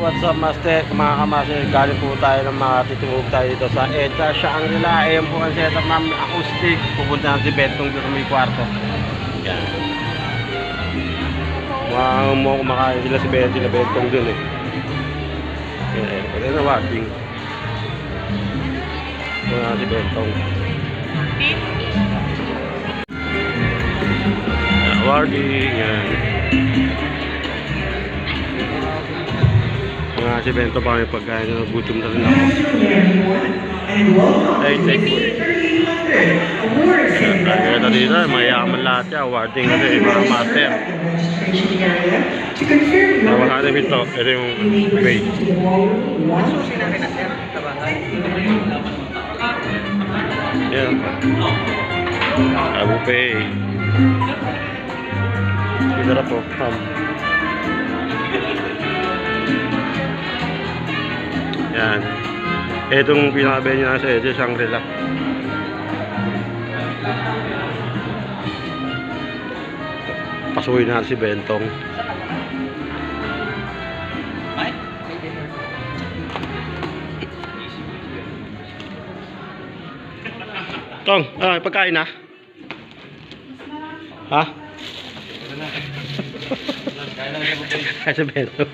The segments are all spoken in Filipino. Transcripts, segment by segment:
what's up master, mga kamaster, galing po tayo ng mga titumog tayo dito sa EDSA Shangri-La. Ayan po ang setup namin, acoustic. Pupunta na si Bentong dito sa may kwarto. Yan. Mga kumakain sila si Bentong dun eh. Ayan, pwede na walking. Ito na si Bentong. Walking, yan. Mga si Bento pa kami pagkain na nagutom na rin ako. Ay, take po. Kaya na dito, mayaman lahat yan. Awarding kasi mga master. Wala na ito. Ito yung way. Yan. Abu Pay. Sarap po. Yan. Itong pinaka-venue na sa EDSA Shangri-La. Pasukin natin si Bentong. Tong, pagkain na? Ha? Kaya sa Bentong.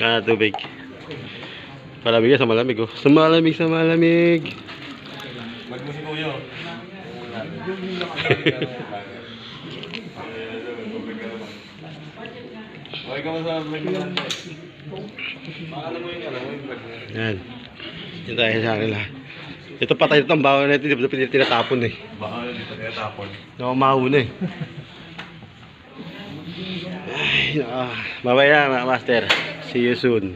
Kaya tubig. Malamig sa malamig oh. Sa malamig. Magmusik ko yun. Okay ka mo sa vlog mo. Alam mo yung vlog mo. Yan. Yan tayo sa akin lahat. Ito patay ito ang bawang natin. Di ba tinatapon eh. Baka dito tinatapon. Nakamauna eh. Ay, babay na master. See you soon.